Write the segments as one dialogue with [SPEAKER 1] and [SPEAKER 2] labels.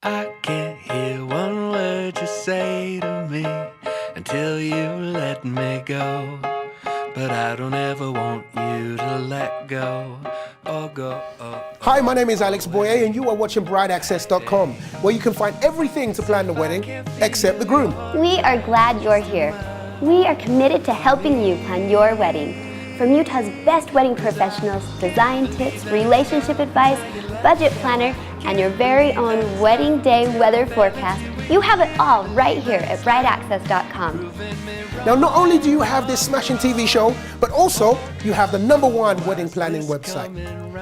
[SPEAKER 1] I can't hear one word you say to me until you let me go. But I don't ever want you to let go or go.
[SPEAKER 2] Hi, my name is Alex Boyer and you are watching BrideAccess.com, where you can find everything to plan the wedding except the groom.
[SPEAKER 3] We are glad you're here. We are committed to helping you plan your wedding. From Utah's best wedding professionals, design tips, relationship advice, budget planner, and your very own wedding day weather forecast, you have it all right here at BrideAccess.com.
[SPEAKER 2] Now, not only do you have this smashing TV show, but also you have the #1 wedding planning website,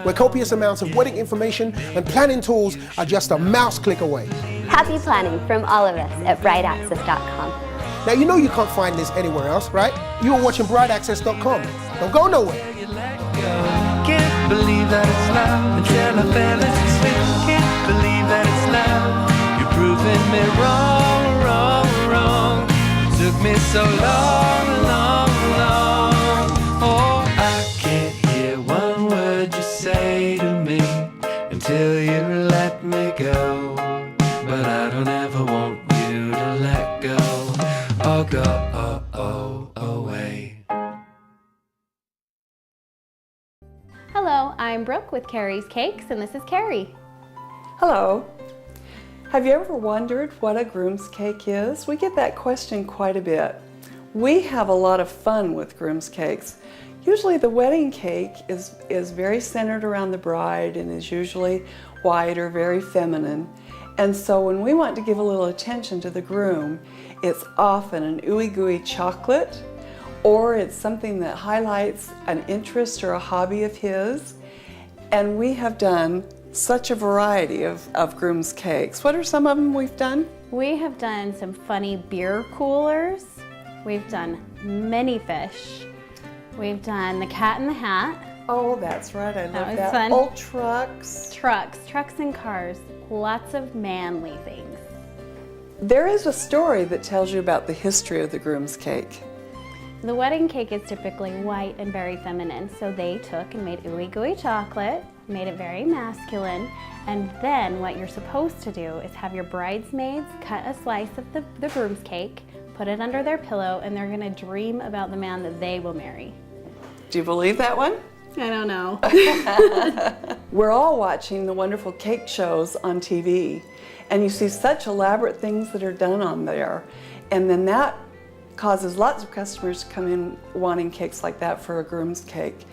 [SPEAKER 2] where copious amounts of wedding information and planning tools are just a mouse click away.
[SPEAKER 3] Happy planning from all of us at BrideAccess.com.
[SPEAKER 2] Now, you know you can't find this anywhere else, right? You are watching BrideAccess.com. Don't go nowhere.
[SPEAKER 1] Can't believe that it's love until I fell asleep. Can't believe that it's love. You're proving me wrong, wrong, wrong. It took me so long, long, long. Oh, I can't hear one word you say to me until you let me go. But I don't ever want you to let go or go away.
[SPEAKER 4] Hello, I'm Brooke with Carrie's Cakes, and this is Carrie.
[SPEAKER 5] Hello. Have you ever wondered what a groom's cake is? We get that question quite a bit. We have a lot of fun with groom's cakes. Usually the wedding cake is very centered around the bride and is usually white or very feminine. And so when we want to give a little attention to the groom, it's often an ooey gooey chocolate, or it's something that highlights an interest or a hobby of his. And we have done such a variety of groom's cakes. What are some of them we've done?
[SPEAKER 4] We have done some funny beer coolers. We've done mini fish. We've done the Cat in the Hat.
[SPEAKER 5] Oh, that's right, I love
[SPEAKER 4] was
[SPEAKER 5] that.
[SPEAKER 4] fun.
[SPEAKER 5] Old trucks.
[SPEAKER 4] Trucks and cars. Lots of manly things.
[SPEAKER 5] There is a story that tells you about the history of the groom's cake.
[SPEAKER 4] The wedding cake is typically white and very feminine, so they took and made ooey gooey chocolate, made it very masculine, and then what you're supposed to do is have your bridesmaids cut a slice of the groom's cake, put it under their pillow, and they're gonna dream about the man that they will marry.
[SPEAKER 5] Do you believe that one?
[SPEAKER 4] I don't know.
[SPEAKER 5] We're all watching the wonderful cake shows on TV, and you see such elaborate things that are done on there, and then that causes lots of customers to come in wanting cakes like that for a groom's cake.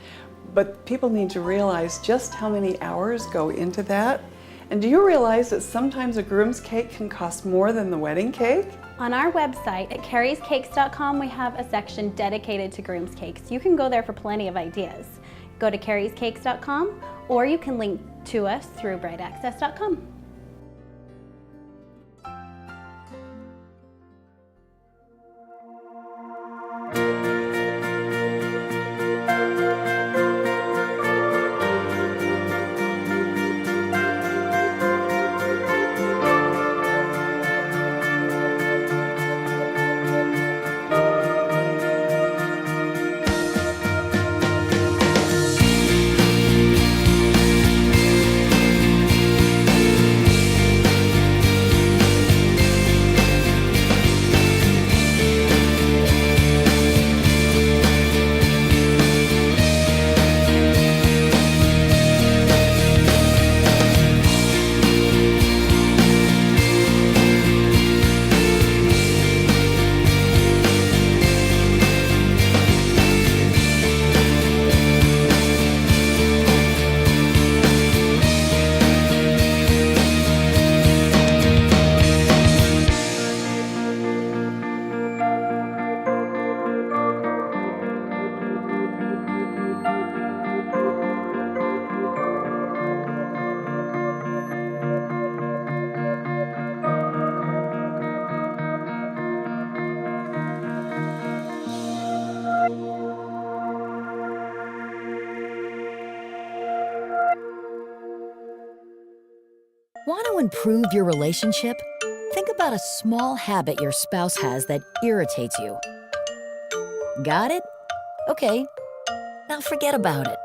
[SPEAKER 5] But people need to realize just how many hours go into that. And do you realize that sometimes a groom's cake can cost more than the wedding cake?
[SPEAKER 4] On our website at carriescakes.com, we have a section dedicated to groom's cakes. You can go there for plenty of ideas. Go to carriescakes.com, or you can link to us through brideaccess.com.
[SPEAKER 6] Want to improve your relationship? Think about a small habit your spouse has that irritates you. Got it? Okay, now forget about it.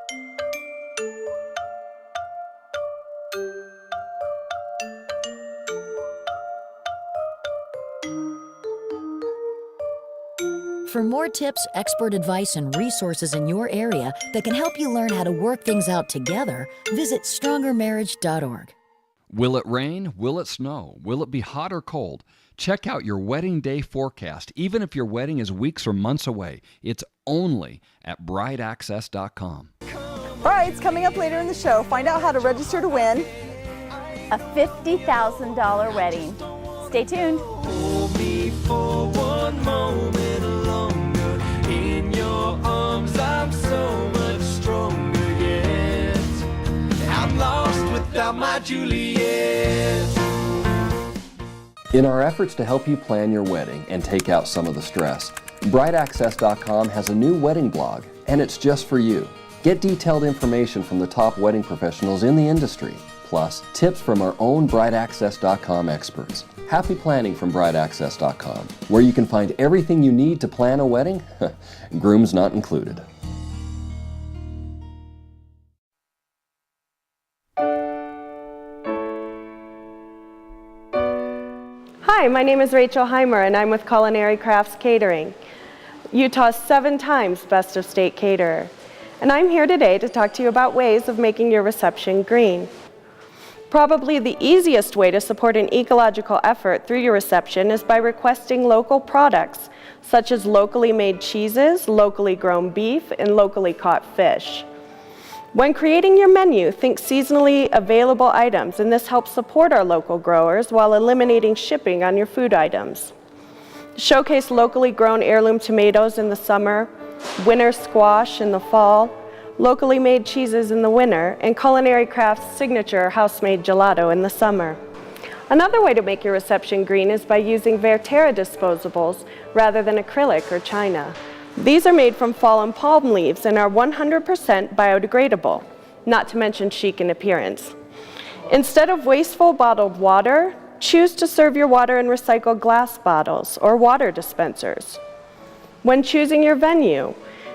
[SPEAKER 6] For more tips, expert advice, and resources in your area that can help you learn how to work things out together, visit strongermarriage.org.
[SPEAKER 7] Will it rain? Will it snow? Will it be hot or cold? Check out your wedding day forecast. Even if your wedding is weeks or months away, it's only at brideaccess.com.
[SPEAKER 8] All right, it's coming up later in the show. Find out how to register to win a $50,000 wedding. Stay tuned.
[SPEAKER 1] Hold me for one moment longer. In your arms, I'm so much stronger yet. I'm lost without my Juliet.
[SPEAKER 9] In our efforts to help you plan your wedding and take out some of the stress, brideaccess.com has a new wedding blog, and it's just for you. Get detailed information from the top wedding professionals in the industry, plus tips from our own brideaccess.com experts. Happy planning from brideaccess.com, where you can find everything you need to plan a wedding, grooms not included.
[SPEAKER 10] Hi, my name is Rachel Heimer, and I'm with Culinary Crafts Catering, Utah's 7 times Best of State Caterer. And I'm here today to talk to you about ways of making your reception green. Probably the easiest way to support an ecological effort through your reception is by requesting local products, such as locally made cheeses, locally grown beef, and locally caught fish. When creating your menu, think seasonally available items, and this helps support our local growers while eliminating shipping on your food items. Showcase locally grown heirloom tomatoes in the summer, winter squash in the fall, locally made cheeses in the winter, and Culinary Crafts' signature house-made gelato in the summer. Another way to make your reception green is by using Verterra disposables rather than acrylic or china. These are made from fallen palm leaves and are 100% biodegradable, not to mention chic in appearance. Instead of wasteful bottled water, choose to serve your water in recycled glass bottles or water dispensers. When choosing your venue,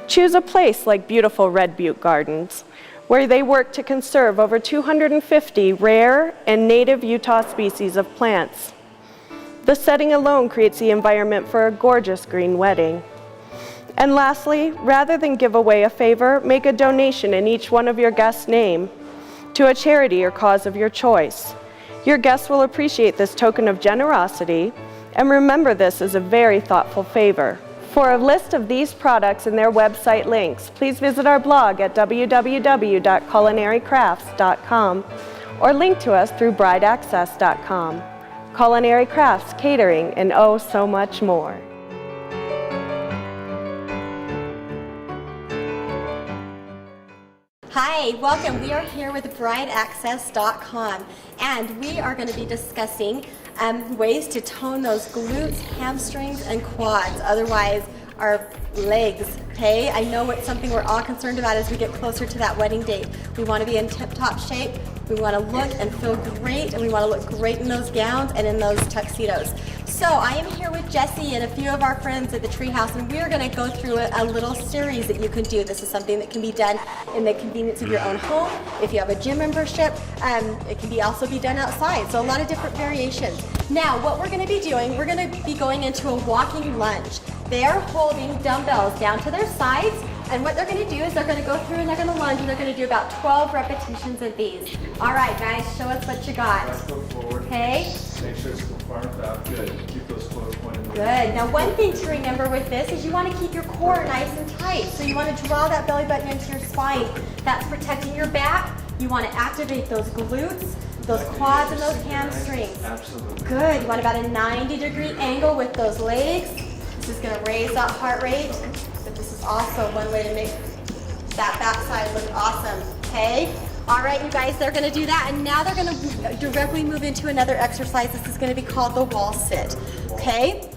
[SPEAKER 10] choose a place like beautiful Red Butte Gardens, where they work to conserve over 250 rare and native Utah species of plants. The setting alone creates the environment for a gorgeous green wedding. And lastly, rather than give away a favor, make a donation in each one of your guests' name to a charity or cause of your choice. Your guests will appreciate this token of generosity, and remember this is a very thoughtful favor. For a list of these products and their website links, please visit our blog at www.culinarycrafts.com or link to us through brideaccess.com. Culinary Crafts, catering, and oh so much more.
[SPEAKER 11] Hi, welcome. We are here with brideaccess.com, and we are going to be discussing ways to tone those glutes, hamstrings, and quads, otherwise our legs, okay? I know it's something we're all concerned about as we get closer to that wedding date. We want to be in tip-top shape, we want to look and feel great, and we want to look great in those gowns and in those tuxedos. So I am here with Jesse and a few of our friends at the Treehouse, and we're going to go through a little series that you can do. This is something that can be done in the convenience of your own home. If you have a gym membership, it can also be done outside. So a lot of different variations. Now, what we're going to be doing, we're going to be going into a walking lunge. They are holding dumbbells down to their sides, and what they're going to do is they're going to go through and they're going to lunge, and they're going to do about 12 repetitions of these. All right, guys, show us what you got. Okay.
[SPEAKER 12] Make sure it's far back. Good. Keep those toes pointed.
[SPEAKER 11] Good. Now, one thing to remember with this is you want to keep your core nice and tight. So you want to draw that belly button into your spine. That's protecting your back. You want to activate those glutes, those quads, and those hamstrings.
[SPEAKER 12] Absolutely.
[SPEAKER 11] Good. You want about a 90-degree angle with those legs. This is going to raise that heart rate. But this is also one way to make that backside look awesome. Okay. All right, you guys, they're going to do that, and now they're going to directly move into another exercise. This is going to be called the wall sit, okay?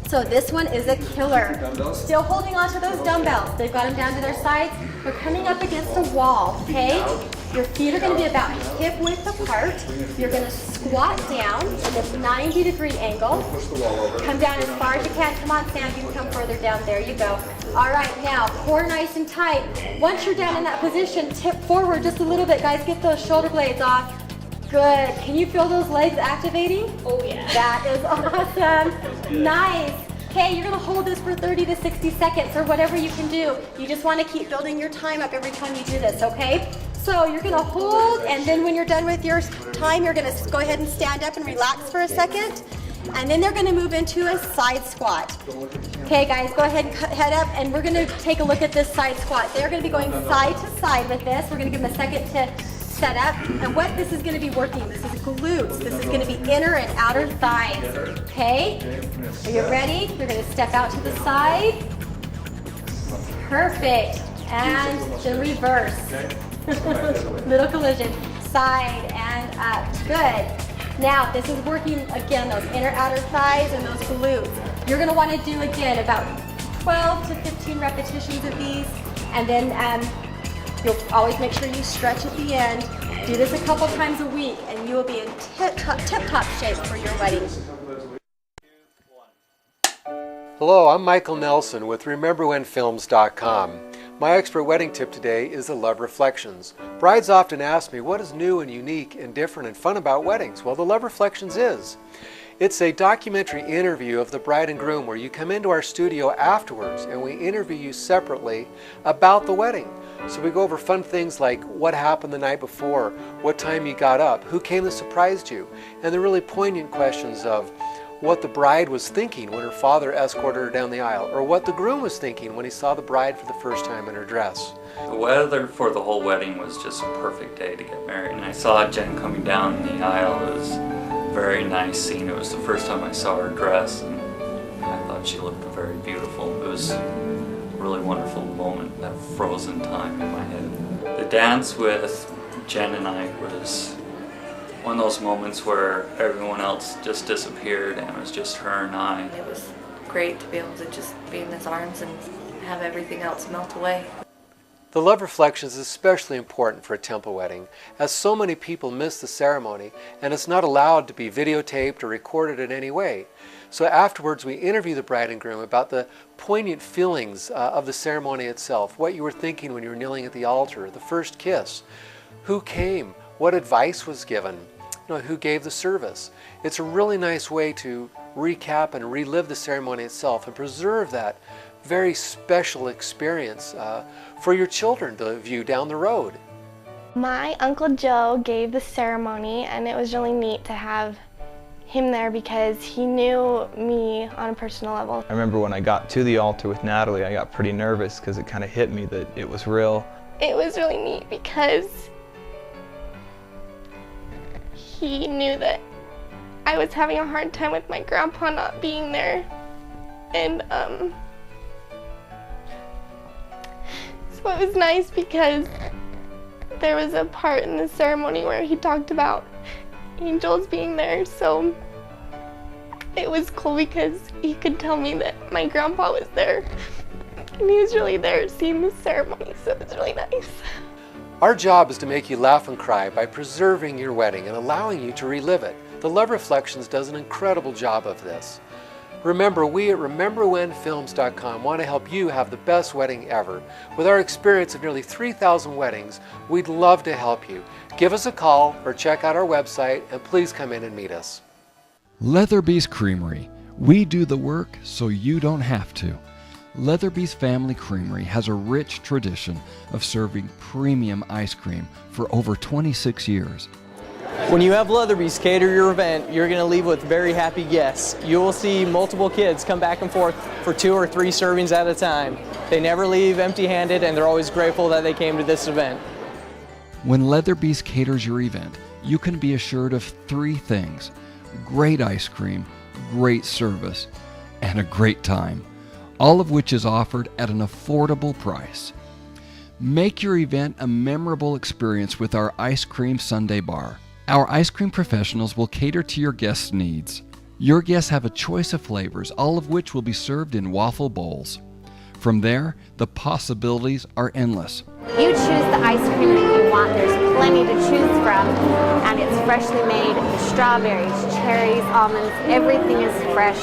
[SPEAKER 11] So this one is a killer. Still holding on to those dumbbells. They've got them down to their sides. They're coming up against a wall, okay? Your feet are going to be about hip width apart. You're going to squat down in this 90-degree angle. Come down as far as you can. Come on, Sam, you can come further down. There you go. All right, now, core nice and tight. Once you're down in that position, tip forward just a little bit. Guys, get those shoulder blades off. Good. Can you feel those legs activating? Oh, yeah. That is awesome. Nice. Okay, you're gonna hold this for 30 to 60 seconds or whatever you can do. You just wanna keep building your time up every time you do this, okay? So you're gonna hold, and then when you're done with your time, you're gonna go ahead and stand up and relax for a second. And then they're gonna move into a side squat. Okay guys, go ahead and head up, and we're gonna take a look at this side squat. They're gonna be going side to side with this. We're gonna give them a second to set up. And what this is gonna be working, this is glutes. This is gonna be inner and outer thighs, okay? Are you ready? You're gonna step out to the side. Perfect. And the reverse. Little collision. Side and up. Good. Now, this is working, again, those inner outer thighs and those glutes. You're gonna wanna do, again, about 12 to 15 repetitions of these, and then you'll always make sure you stretch at the end. Do this a couple times a week, and you will be in tip-top shape for your wedding.
[SPEAKER 13] Hello, I'm Michael Nelson with RememberWhenFilms.com. My expert wedding tip today is the Love Reflections. Brides often ask me, what is new and unique and different and fun about weddings? Well, the Love Reflections is. It's a documentary interview of the bride and groom where you come into our studio afterwards and we interview you separately about the wedding. So we go over fun things like what happened the night before, what time you got up, who came and surprised you, and the really poignant questions of what the bride was thinking when her father escorted her down the aisle, or what the groom was thinking when he saw the bride for the first time in her dress.
[SPEAKER 14] The weather for the whole wedding was just a perfect day to get married. And I saw Jen coming down the aisle. It was a very nice scene. It was the first time I saw her dress, and I thought she looked very beautiful. It was a really wonderful moment, that frozen time in my head. The dance with Jen and I was one of those moments where everyone else just disappeared and it was just her and I.
[SPEAKER 15] It was great to be able to just be in his arms and have everything else melt away.
[SPEAKER 13] The Love Reflections is especially important for a temple wedding, as so many people miss the ceremony and it's not allowed to be videotaped or recorded in any way. So afterwards we interview the bride and groom about the poignant feelings of the ceremony itself, what you were thinking when you were kneeling at the altar, the first kiss, who came, what advice was given, who gave the service. It's a really nice way to recap and relive the ceremony itself and preserve that very special experience for your children to view down the road.
[SPEAKER 16] My Uncle Joe gave the ceremony, and it was really neat to have him there because he knew me on a personal level.
[SPEAKER 17] I remember when I got to the altar with Natalie, I got pretty nervous because it kind of hit me that it was real.
[SPEAKER 16] It was really neat because he knew that I was having a hard time with my grandpa not being there, and so it was nice because there was a part in the ceremony where he talked about angels being there, so it was cool because he could tell me that my grandpa was there, and he was really there seeing the ceremony, so it was really nice.
[SPEAKER 13] Our job is to make you laugh and cry by preserving your wedding and allowing you to relive it. The Love Reflections does an incredible job of this. Remember, we at RememberWhenFilms.com want to help you have the best wedding ever. With our experience of nearly 3,000 weddings, we'd love to help you. Give us a call or check out our website, and please come in and meet us.
[SPEAKER 7] Leatherby's Creamery. We do the work so you don't have to. Leatherby's Family Creamery has a rich tradition of serving premium ice cream for over 26 years.
[SPEAKER 18] When you have Leatherby's cater your event, you're going to leave with very happy guests. You will see multiple kids come back and forth for 2 or 3 servings at a time. They never leave empty-handed, and they're always grateful that they came to this event.
[SPEAKER 7] When Leatherby's caters your event, you can be assured of 3 things: great ice cream, great service, and a great time, all of which is offered at an affordable price. Make your event a memorable experience with our ice cream sundae bar. Our ice cream professionals will cater to your guests' needs. Your guests have a choice of flavors, all of which will be served in waffle bowls. From there, the possibilities are endless.
[SPEAKER 3] You choose the ice cream that you want. There's plenty to choose from, and it's freshly made. The strawberries, cherries, almonds, everything is fresh.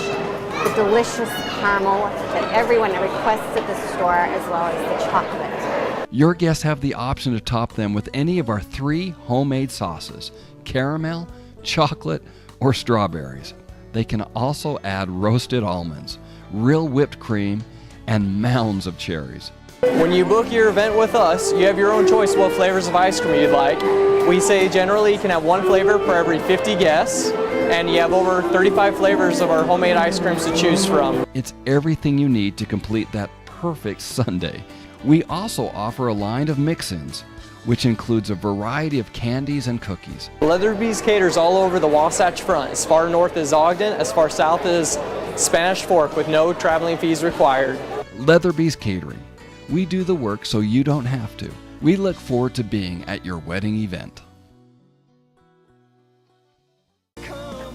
[SPEAKER 3] The delicious caramel that everyone requests at the store, as well as the chocolate.
[SPEAKER 7] Your guests have the option to top them with any of our 3 homemade sauces: caramel, chocolate, or strawberries. They can also add roasted almonds, real whipped cream, and mounds of cherries.
[SPEAKER 18] When you book your event with us, you have your own choice what flavors of ice cream you'd like. We say generally you can have one flavor per every 50 guests, and you have over 35 flavors of our homemade ice creams to choose from.
[SPEAKER 7] It's everything you need to complete that perfect sundae. We also offer a line of mix-ins, which includes a variety of candies and cookies.
[SPEAKER 18] Leatherby's caters all over the Wasatch Front, as far north as Ogden, as far south as Spanish Fork, with no traveling fees required.
[SPEAKER 7] Leatherby's Catering. We do the work so you don't have to. We look forward to being at your wedding event.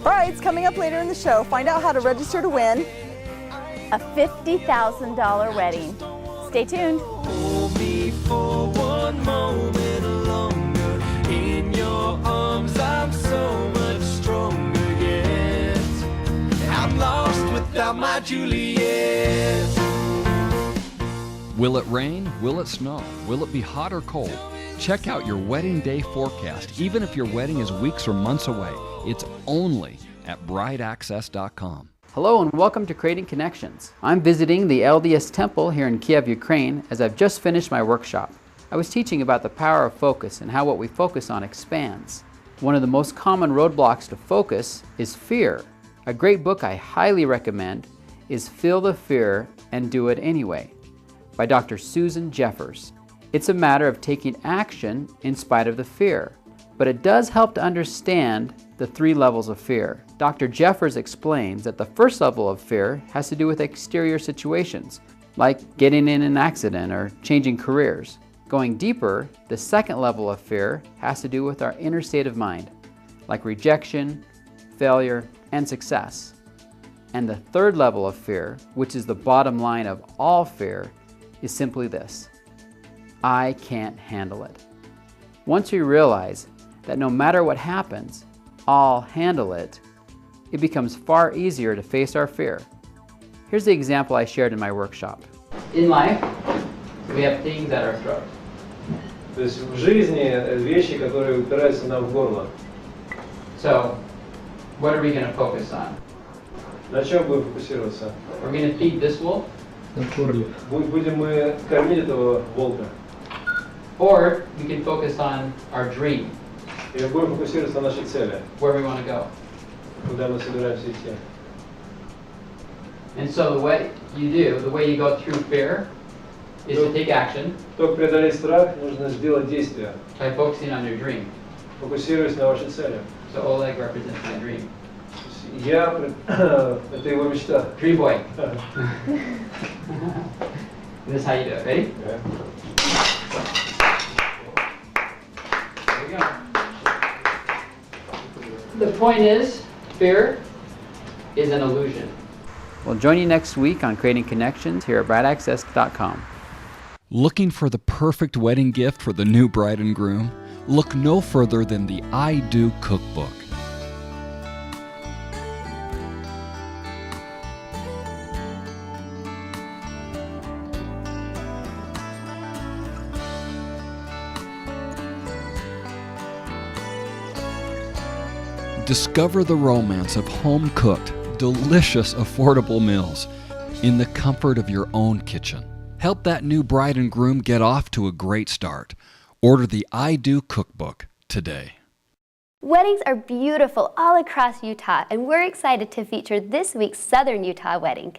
[SPEAKER 8] Brides, coming up later in the show, find out how to register to win a $50,000 wedding. Stay tuned.
[SPEAKER 1] Hold me for one moment longer. In your arms, I'm so much stronger yet. I'm lost without my Juliet.
[SPEAKER 7] Will it rain? Will it snow? Will it be hot or cold? Check out your wedding day forecast. Even if your wedding is weeks or months away, it's only at brideaccess.com.
[SPEAKER 19] Hello and welcome to Creating Connections. I'm visiting the LDS Temple here in Kiev, Ukraine, as I've just finished my workshop. I was teaching about the power of focus and how what we focus on expands. One of the most common roadblocks to focus is fear. A great book I highly recommend is Feel the Fear and Do It Anyway by Dr. Susan Jeffers. It's a matter of taking action in spite of the fear, but it does help to understand the 3 levels of fear. Dr. Jeffers explains that the first level of fear has to do with exterior situations, like getting in an accident or changing careers. Going deeper, the second level of fear has to do with our inner state of mind, like rejection, failure, and success. And the third level of fear, which is the bottom line of all fear, is simply this: I can't handle it. Once we realize that no matter what happens, I'll handle it, it becomes far easier to face our fear. Here's the example I shared in my workshop. In life, we have things at our throat.
[SPEAKER 12] То есть в жизни вещи, которые упираются нам в горло.
[SPEAKER 19] So, what are we going to focus on?
[SPEAKER 12] На чем будем фокусироваться?
[SPEAKER 19] We're going to feed this wolf.
[SPEAKER 12] Будем мы кормить этого волка.
[SPEAKER 19] Or we can focus on our dream.
[SPEAKER 12] Или будем фокусироваться на нашей цели.
[SPEAKER 19] Where we want to go.
[SPEAKER 12] Куда мы собираемся идти.
[SPEAKER 19] And so the way you go through fear is to take action.
[SPEAKER 12] Чтобы преодолеть страх, нужно сделать действие.
[SPEAKER 19] By focusing on your dream.
[SPEAKER 12] Фокусируясь на вашей цели.
[SPEAKER 19] So Oleg represents my dream.
[SPEAKER 12] Я это его мечта.
[SPEAKER 19] Dream boy. This is how you do it. Ready?
[SPEAKER 12] Yeah.
[SPEAKER 19] There we go. The point is, fear is an illusion. Well, join you next week on Creating Connections here at brideaccess.com.
[SPEAKER 7] Looking for the perfect wedding gift for the new bride and groom? Look no further than the I Do Cookbook. Discover the romance of home-cooked, delicious, affordable meals in the comfort of your own kitchen. Help that new bride and groom get off to a great start. Order the I Do Cookbook today.
[SPEAKER 3] Weddings are beautiful all across Utah, and we're excited to feature this week's Southern Utah wedding.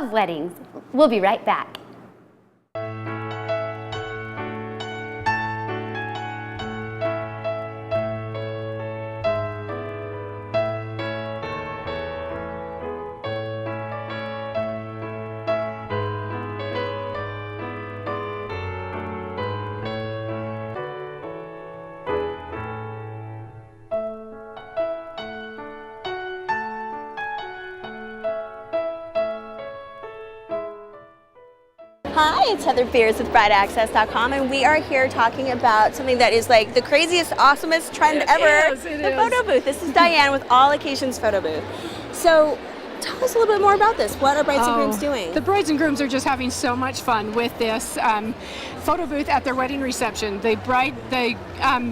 [SPEAKER 3] love weddings. We'll be right back.
[SPEAKER 20] Hi, it's Heather Beers with BrideAccess.com, and we are here talking about something that is like the craziest, awesomest trend ever, the photo booth. This is Diane with All Occasions Photo Booth. So tell us a little bit more about this. What are brides and grooms doing?
[SPEAKER 21] The brides and grooms are just having so much fun with this photo booth at their wedding reception. The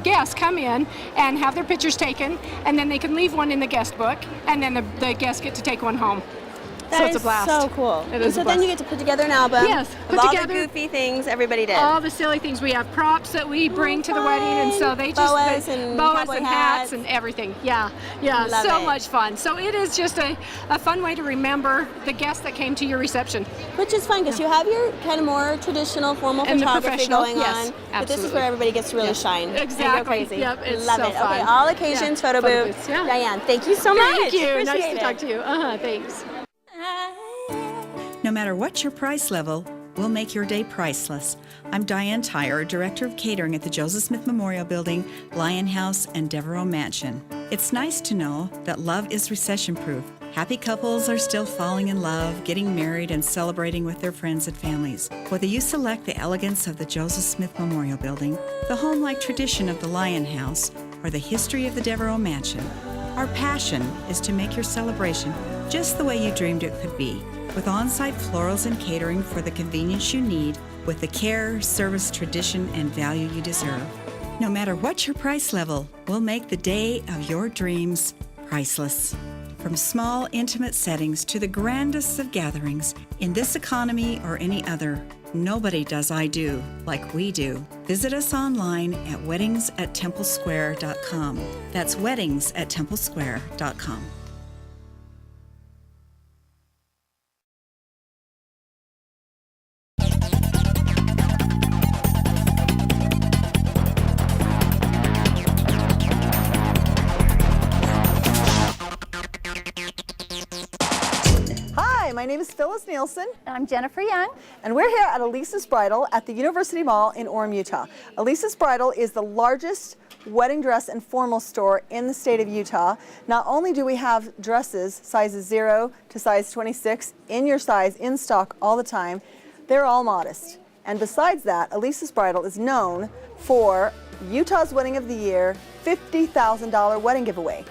[SPEAKER 21] guests come in and have their pictures taken, and then they can leave one in the guest book, and then the guests get to take one home. So it's a blast.
[SPEAKER 20] So cool.
[SPEAKER 21] It is
[SPEAKER 20] so
[SPEAKER 21] a blast.
[SPEAKER 20] then you get to put together an album of all the goofy things everybody did.
[SPEAKER 21] All the silly things. We have props that we bring to the wedding, and so they just
[SPEAKER 20] boas and
[SPEAKER 21] hats and everything. Yeah,
[SPEAKER 20] Love
[SPEAKER 21] so
[SPEAKER 20] it.
[SPEAKER 21] much fun. So it is just a fun way to remember the guests that came to your reception.
[SPEAKER 20] Which is fun because you have your kind of more traditional, formal
[SPEAKER 21] And the
[SPEAKER 20] photography
[SPEAKER 21] professional,
[SPEAKER 20] going
[SPEAKER 21] yes,
[SPEAKER 20] on. But this is
[SPEAKER 21] absolutely.
[SPEAKER 20] where everybody gets to really shine.
[SPEAKER 21] Exactly.
[SPEAKER 20] And go crazy.
[SPEAKER 21] Yep, it's
[SPEAKER 20] Love
[SPEAKER 21] so
[SPEAKER 20] it.
[SPEAKER 21] fun.
[SPEAKER 20] Okay, All Occasions
[SPEAKER 21] Yeah.
[SPEAKER 20] Photo Booth.
[SPEAKER 21] Booths, yeah.
[SPEAKER 20] Diane, thank you so much.
[SPEAKER 21] Thank you.
[SPEAKER 20] Appreciate
[SPEAKER 21] Nice to
[SPEAKER 20] it.
[SPEAKER 21] talk to you. Thanks.
[SPEAKER 22] No matter what your price level, we'll make your day priceless. I'm Diane Tyre, Director of Catering at the Joseph Smith Memorial Building, Lion House, and Devereaux Mansion. It's nice to know that love is recession-proof. Happy couples are still falling in love, getting married, and celebrating with their friends and families. Whether you select the elegance of the Joseph Smith Memorial Building, the home-like tradition of the Lion House, or the history of the Devereaux Mansion, our passion is to make your celebration just the way you dreamed it could be, with on-site florals and catering for the convenience you need, with the care, service, tradition, and value you deserve. No matter what your price level, we'll make the day of your dreams priceless. From small, intimate settings to the grandest of gatherings, in this economy or any other, nobody does I do like we do. Visit us online at weddings@templesquare.com. That's weddings@templesquare.com.
[SPEAKER 8] Hi, my name is Phyllis Nielsen.
[SPEAKER 23] And I'm Jennifer Young.
[SPEAKER 8] And we're here at Elisa's Bridal at the University Mall in Orem, Utah. Elisa's Bridal is the largest wedding dress and formal store in the state of Utah. Not only do we have dresses sizes 0 to size 26 in your size in stock all the time, they're all modest. And besides that, Elisa's Bridal is known for Utah's Wedding of the Year $50,000 wedding giveaway.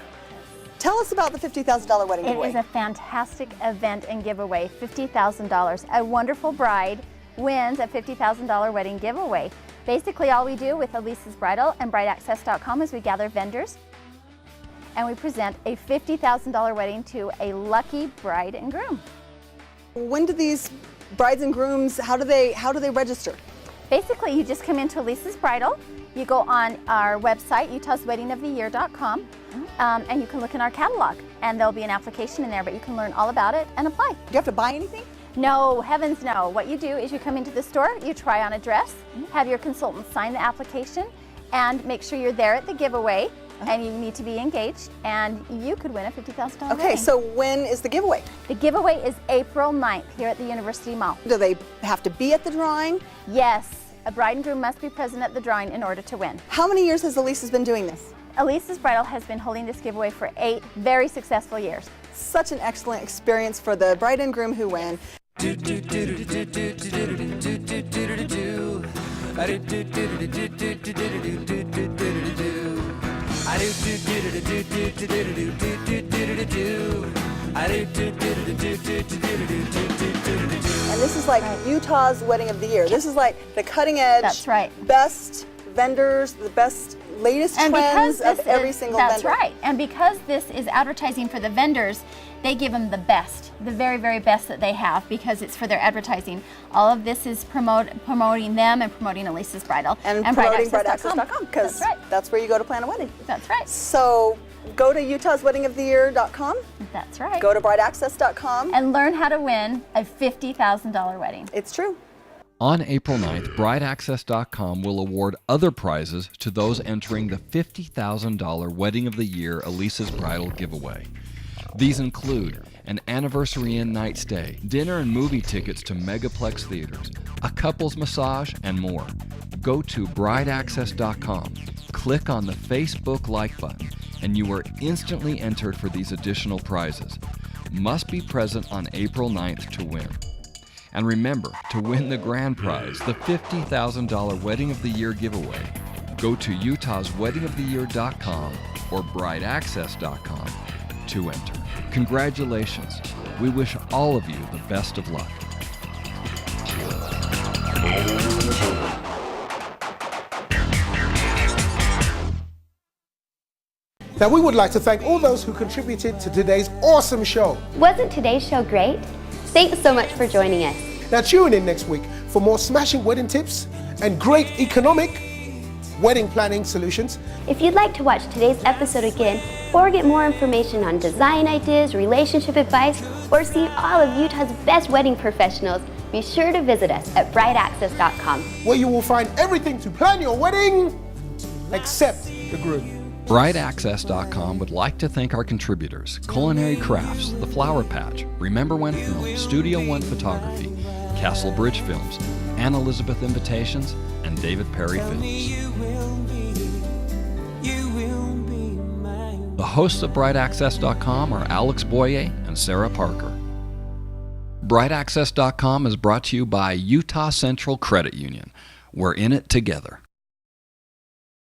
[SPEAKER 8] Tell us about the $50,000 wedding giveaway.
[SPEAKER 23] It is a fantastic event and giveaway, $50,000. A wonderful bride wins a $50,000 wedding giveaway. Basically, all we do with Elisa's Bridal and BrideAccess.com is we gather vendors and we present a $50,000 wedding to a lucky bride and groom.
[SPEAKER 8] When do these brides and grooms, how do they register?
[SPEAKER 23] Basically, you just come into Elisa's Bridal, you go on our website, utahsweddingoftheyear.com, and you can look in our catalog, and there'll be an application in there, but you can learn all about it and apply.
[SPEAKER 8] Do you have to buy anything?
[SPEAKER 23] No, heavens no. What you do is you come into the store, you try on a dress, have your consultant sign the application, and make sure you're there at the giveaway, and you need to be engaged, and you could win a $50,000
[SPEAKER 8] Okay,
[SPEAKER 23] wedding.
[SPEAKER 8] so when is the giveaway?
[SPEAKER 23] The giveaway is April 9th here at the University Mall.
[SPEAKER 8] Do they have to be at the drawing?
[SPEAKER 23] Yes, a bride and groom must be present at the drawing in order to win.
[SPEAKER 8] How many years has Elisa's been doing this?
[SPEAKER 23] Elisa's Bridal has been holding this giveaway for 8 very successful years.
[SPEAKER 8] Such an excellent experience for the bride and groom who win. And this is like Utah's Wedding of the Year. This is like the cutting edge,
[SPEAKER 23] That's right.
[SPEAKER 8] best vendors, the best latest trends of every single vendor.
[SPEAKER 23] That's right. And because this is advertising for the vendors, they give them the best, the very, very best that they have because it's for their advertising. All of this is promoting them and promoting Elisa's Bridal.
[SPEAKER 8] And promoting BrideAccess.com because that's where you go to plan a wedding.
[SPEAKER 23] That's right.
[SPEAKER 8] So go to utahsweddingoftheyear.com
[SPEAKER 23] That's right.
[SPEAKER 8] Go to brideaccess.com
[SPEAKER 23] and learn how to win a $50,000 wedding.
[SPEAKER 8] It's true.
[SPEAKER 7] On April 9th, brideaccess.com will award other prizes to those entering the $50,000 Wedding of the Year Elisa's Bridal giveaway. These include an Anniversary Inn night stay, dinner and movie tickets to Megaplex theaters, a couples massage, and more. Go to brideaccess.com, click on the Facebook like button, and you are instantly entered for these additional prizes. Must be present on April 9th to win. And remember, to win the grand prize, the $50,000 Wedding of the Year giveaway, go to utahsweddingoftheyear.com or brideaccess.com to enter. Congratulations. We wish all of you the best of luck.
[SPEAKER 2] Now, we would like to thank all those who contributed to today's awesome show.
[SPEAKER 3] Wasn't today's show great? Thanks so much for joining us.
[SPEAKER 2] Now, tune in next week for more smashing wedding tips and great economic wedding planning solutions.
[SPEAKER 3] If you'd like to watch today's episode again, or get more information on design ideas, relationship advice, or see all of Utah's best wedding professionals, be sure to visit us at brideaccess.com,
[SPEAKER 2] where you will find everything to plan your wedding except the groom.
[SPEAKER 7] BrideAccess.com would like to thank our contributors: Culinary Crafts, The Flower Patch, Remember When Films, Studio One Photography, Castle Bridge Films, Anne Elizabeth Invitations, and David Perry Films. The hosts of BrideAccess.com are Alex Boyer and Sarah Parker. BrideAccess.com is brought to you by Utah Central Credit Union. We're in it together.